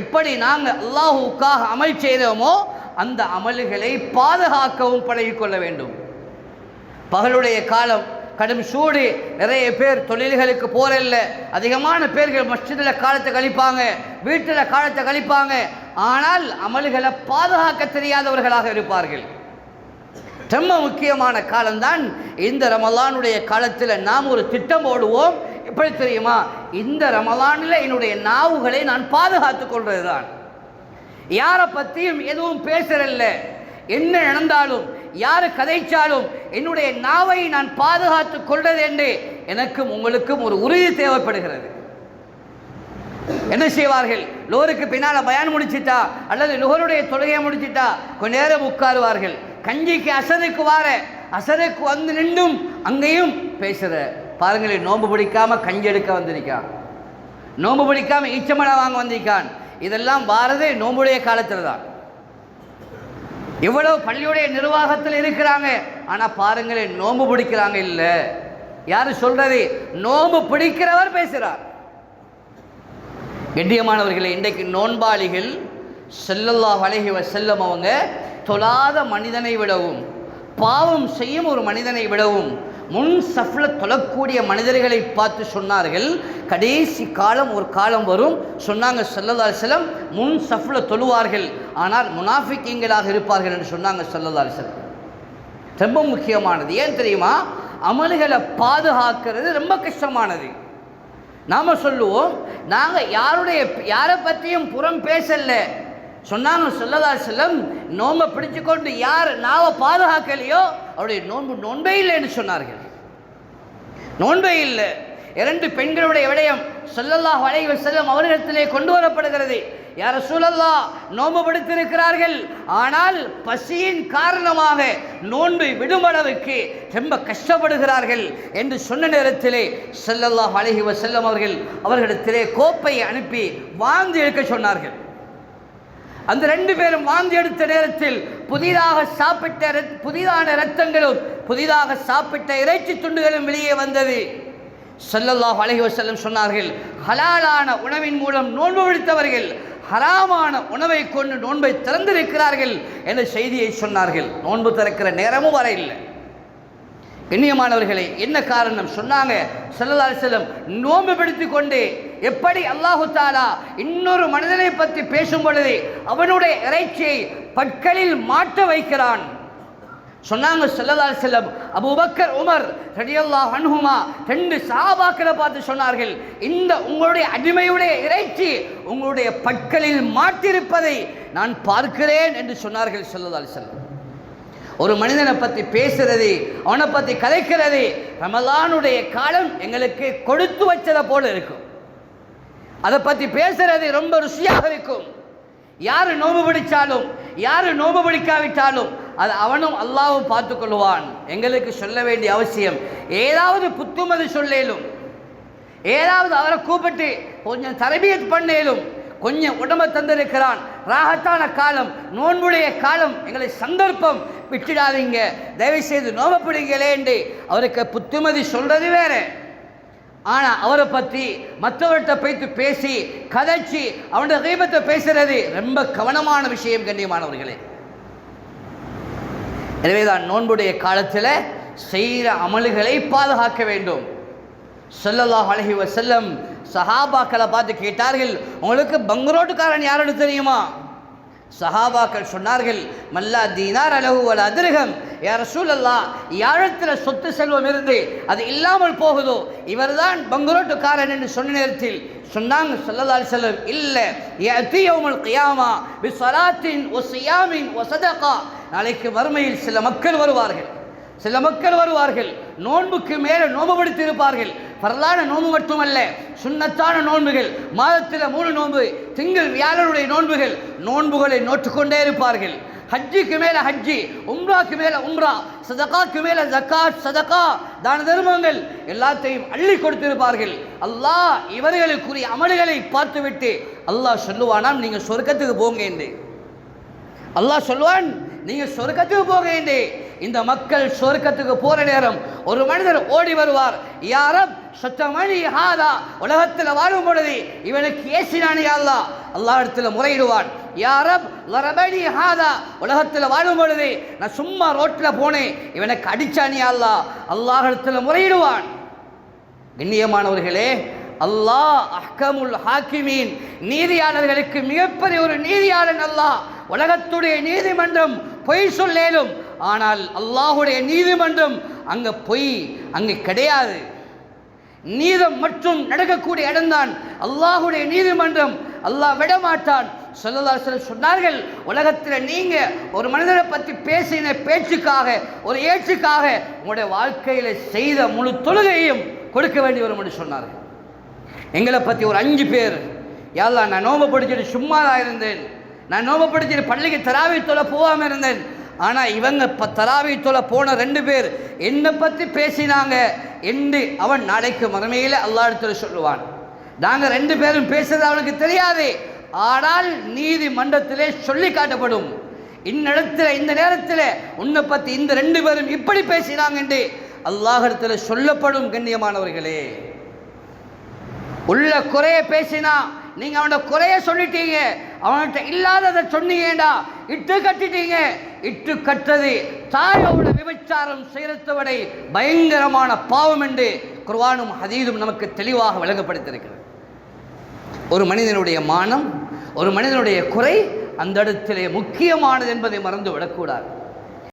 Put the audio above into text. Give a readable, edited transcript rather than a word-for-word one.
எப்படி நாங்கள் அல்லாஹுக்காக அமல் செய்கிறோமோ அந்த அமல்களை பாதுகாக்கவும் பழகிக்கொள்ள வேண்டும். பகலுடைய காலம் கடும் சூடு, நிறைய பேர் தொழில்களுக்கு போறல்ல, அதிகமான பேர்கள் மஸ்ஜிதில் காலத்தை கழிப்பாங்க, வீட்டில் காலத்தை கழிப்பாங்க. ஆனால் அமல்களை பாதுகாக்க தெரியாதவர்களாக இருப்பார்கள். ரொம்ப முக்கியமான காலம்தான் இந்த ரமலானுடைய காலத்தில் நாம் ஒரு திட்டம் போடுவோம். எப்படி தெரியுமா? இந்த ரமலானில் என்னுடைய நாவுகளை நான் பாதுகாத்துக் கொள்வது தான். யாரை பற்றியும் எதுவும் பேசுறல்ல, என்ன நடந்தாலும் யாரு கதைச்சாலும் என்னுடைய நாவை நான் பாதுகாத்துக் கொள்வது என்று எனக்கும் உங்களுக்கும் ஒரு உறுதி தேவைப்படுகிறது. என்ன செய்வார்கள்? லோருக்கு பின்னால் பயான் முடிச்சிட்டா அல்லது லுகருடைய தொழுகையை முடிச்சிட்டா கொஞ்ச நேரம் உட்காருவார்கள். கஞ்சிக்கு அசருக்கு வார, அசருக்கு வந்து நின்றும் அங்கேயும் பேசுற பாருங்களேன். நோன்பு பிடிக்காம கஞ்சி எடுக்க வந்திருக்கான், நோன்பு பிடிக்காம ஈச்சமடா வாங்க வந்திருக்கான். இதெல்லாம் வாரது நோம்புடைய காலத்தில் தான். இவ்வளவு பள்ளியுடைய நிர்வாகத்தில் இருக்கிறாங்க, ஆனால் பாருங்களேன் நோன்பு பிடிக்கிறாங்க. இல்லை, யாரு சொல்றது? நோன்பு பிடிக்கிறவர் பேசுகிறார். கண்ணியமானவர்களே, இன்றைக்கு நோன்பாளிகள் ஸல்லல்லாஹு அலைஹி வஸல்லம் அவங்க தொழாத மனிதனை விடவும், பாவம் செய்யும் ஒரு மனிதனை விடவும் முன் சஃப்ல தொழக்கூடிய மனிதர்களை பார்த்து சொன்னார்கள், கடைசி காலம் ஒரு காலம் வரும் சொன்னாங்க ஸல்லல்லாஹு அலைஹி வஸல்லம், முன் சஃப்ல தொழுவார்கள் ஆனால் முனாஃபிக்கீங்களாக இருப்பார்கள் என்று சொன்னாங்க ஸல்லல்லாஹு அலைஹி வஸல்லம். ரொம்ப முக்கியமானது. ஏன் தெரியுமா? அமல்களை பாதுகாக்கிறது ரொம்ப கஷ்டமானது. நாம் சொல்லுவோம், நாங்கள் யாரை பற்றியும் புறம் பேசல சொன்னாங்க ஸல்லல்லாஹு அலைஹி வஸல்லம். நோன்பை பிடிச்சு கொண்டு யார் நாவை பாதுகாக்கலையோ அவருடைய நோன்பே இல்லை என்று சொன்னார்கள். நோன்பே இல்லை. 2 பெண்களுடைய விடயம் ஸல்லல்லாஹு அலைஹி வஸல்லம் அவர்களிடத்திலே கொண்டு வரப்படுகிறது. யா ரசூலல்லாஹ், நோன்பு பிடித்திருக்கிறார்கள், ஆனால் பசியின் காரணமாக நோன்பை விடுமளவுக்கு ரொம்ப கஷ்டப்படுகிறார்கள் என்று சொன்ன நேரத்திலே ஸல்லல்லாஹு அலைஹி வஸல்லம் அவர்களிடத்திலே கோப்பையை அனுப்பி வாந்தி எடுக்க சொன்னார்கள். அந்த 2 பேரும் வாந்தி எடுத்த நேரத்தில் புதிதாக சாப்பிட்ட புதிதான இரத்தங்களும் புதிதாக சாப்பிட்ட இறைச்சி துண்டுகளும் வெளியே வந்தது. ஸல்லல்லாஹு அலைஹி வஸல்லம் சொன்னார்கள், ஹலாலான உணவின் மூலம் நோன்பு பிடித்தவர்கள் ஹராமான உணவை கொண்டு நோன்பை திறந்திருக்கிறார்கள் என்ற செய்தியை சொன்னார்கள். நோன்பு திறக்கிற நேரமும் வர இல்லை. கண்ணியமானவர்களே, என்ன காரணம் சொன்னாங்க ஸல்லல்லாஹு அலைஹி வஸல்லம்? நோன்பு பிடித்து கொண்டு எப்படி அல்லாஹு தஆலா இன்னொரு மனிதனை பற்றி பேசும் பொழுது அவனுடைய இறைச்சியை பற்களில் மாட்ட வைக்கிறான் சொன்னாங்க ஸல்லல்லாஹு அலைஹி வஸல்லம். அபூபக்கர், உமர் ரலியல்லாஹு அன்ஹுமா 2 சஹாபாக்களை பார்த்து சொன்னார்கள், இந்த உங்களுடைய அடிமையுடைய இறைச்சி உங்களுடைய பற்களில் மாட்டிருப்பதை நான் பார்க்கிறேன் என்று சொன்னார்கள் ஸல்லல்லாஹு அலைஹி வஸல்லம். ஒரு மனிதனை பற்றி பேசுறது, அவனை பற்றி கதைக்கிறது ரமலானுடைய காலம் எங்களுக்கு கொடுத்து வச்சதை போல இருக்கும். அதை பற்றி பேசுறது ரொம்ப ருசியாக இருக்கும். யாரு நோன்பு பிடிச்சாலும் யாரு நோன்பு பிடிக்காவிட்டாலும் அது அவனும் அல்லாஹ்வும் பார்த்து கொள்வான். எங்களுக்கு சொல்ல வேண்டிய அவசியம் ஏதாவது புத்துமதி சொல்லேலும், ஏதாவது அவரை கூப்பிட்டு கொஞ்சம் தரபியத் பண்ணேலும், கொஞ்சம் உடம்பை தந்திருக்கிறான், ராகத்தான காலம், நோன்புடைய காலம், எங்களை சந்தர்ப்பம் விட்டுடாதீங்க, தயவு செய்து நோன்பு பிடிங்களே என்று அவருக்கு புத்துமதி சொல்றது வேற. ஆனால் அவரை பற்றி மற்றவர்கிட்ட போய்த்து பேசி கதைச்சி அவனுடைய கீபத்தை பேசுறது ரொம்ப கவனமான விஷயம் கண்ணியமானவர்களே. எனவேதான் நோன்புடைய காலத்தில் செய்கிற அமல்களை பாதுகாக்க வேண்டும். ஸல்லல்லாஹு அலைஹி வஸல்லம் சஹாபாக்களை பார்த்து கேட்டார்கள், உங்களுக்கு பங்குரோட்டுக்காரன் யாருன்னு தெரியுமா? சஹாபாக்கள் சொன்னார்கள், மல்லா தீனார் அலஹு வலா திர்ஹம். யா ரசூலல்லாஹ், யாரிடத்தில் சொத்து செல்வம் இருந்து அது இல்லாமல் போகுதோ இவர்தான் பங்குரோட்டுக்காரன் என்று சொன்ன நேரத்தில் சொன்னாங்க ஸல்லல்லாஹு அலைஹி வஸல்லம், இல்ல யஅதி யௌமுல் கியாமா பிஸலாத்தின் வஸியாமின் வஸதகா. நாளைக்கு வறுமையில் சில மக்கள் வருவார்கள், நோன்புக்கு மேலே நோன்பு பிடித்திருப்பார்கள். பரலான நோன்பு மட்டுமல்ல, சுன்னத்தான நோன்புகள், மாதத்தில் 3 நோன்பு, திங்கள் வியாழனுடைய நோன்புகளை நோட்டுக்கொண்டே இருப்பார்கள். ஹஜ்ஜுக்கு மேலே ஹஜ்ஜி, உம்ராக்கு மேலே உம்ரா, சதகாக்கு மேலே ஜக்காத், சதகா, தான தர்மங்கள் எல்லாத்தையும் அள்ளி கொடுத்திருப்பார்கள். அல்லாஹ் இவர்களுக்குரிய அமல்களை பார்த்துவிட்டு அல்லாஹ் சொல்லுவானாம், நீங்கள் சொர்க்கத்துக்கு போங்க என்று. அல்லாஹ் சொல்லுவான், நீங்கள் சொர்க்கத்துக்கு போக வேண்டே. இந்த மக்கள் சொர்க்கத்துக்கு போற நேரம் ஒரு மனிதர் ஓடி வருவார், யாரப் சத்தமணி ஹாதா, உலகத்தில் வாழும் பொழுது இவனுக்கு ஏசினானி அல்லாஹ், அல்லாஹ் இடத்துல முறையிடுவான். யாரப் லரபனி ஹாதா, உலகத்தில் வாழும் பொழுது நான் சும்மா ரோட்டில் போனேன் இவனுக்கு அடிச்சானி அல்லாஹ், அல்லாஹ் இடத்துல முறையிடுவான். கண்ணியமானவர்களே, அல்லாஹ் அஹ்கமுல் ஹாக்கிமீன், நீதியாளர்களுக்கு மிகப்பெரிய ஒரு நீதியாளன் அல்லாஹ். உலகத்துடைய நீதிமன்றம் பொய் சொல்லேலும், ஆனால் அல்லாஹுடைய நீதிமன்றம் அங்க பொய் அங்கு கிடையாது. நீதம் மற்றும் நடக்கக்கூடிய இடம்தான் அல்லாஹுடைய நீதிமன்றம். அல்லாஹ் விடமாட்டான். ஸல்லல்லாஹு அலைஹி வஸல்லம் சொன்னார்கள், உலகத்தில் நீங்க ஒரு மனிதரை பற்றி பேசின பேச்சுக்காக, ஒரு ஏச்சுக்காக உங்களுடைய வாழ்க்கையில செய்த முழு தொழுகையும் கொடுக்க வேண்டி வரும் என்று சொன்னார்கள். எங்களை பற்றி ஒரு 5 பேர், யா அல்லாஹ் நான் நோம்பு பிடிச்சிட்டு சும்மாதான் இருந்தேன், நான் நோம்பு பிடிச்சிட்டு பள்ளிக்கு தராவி தொலை போகாமல் இருந்தேன், ஆனால் இவங்க தராவி தொலை போன 2 பேர் என்னை பற்றி பேசினாங்க என்று அவன் நாளைக்கு மறுமையில் அல்லாஹ் இடத்துல சொல்லுவான். நாங்கள் 2 பேரும் பேசுறது அவனுக்கு தெரியாது, ஆனால் நீதிமன்றத்திலே சொல்லி காட்டப்படும். இன்னிடத்தில் இந்த நேரத்தில் உன்னை பற்றி இந்த 2 பேரும் இப்படி பேசினாங்க என்று அல்லாஹ் இடத்துல சொல்லப்படும். கண்ணியமானவர்களே, உள்ள குறைய பேசினா நீங்க அவனோட குறைய சொல்லிட்டீங்க, அவன்கிட்ட இல்லாததை சொன்னீங்கடா, இட்டு கட்டிட்டீங்க. இட்டு கட்டது தாயோட விபச்சாரம் செய்யறதை பயங்கரமான பாவம் என்று குர்ஆனும் ஹதீஸும் நமக்கு தெளிவாக விளங்கப்படுத்தியிருக்கிறது. ஒரு மனிதனுடைய மானம், ஒரு மனிதனுடைய குறை அந்த இடத்திலே முக்கியமானது என்பதை மறந்து விடக்கூடாது.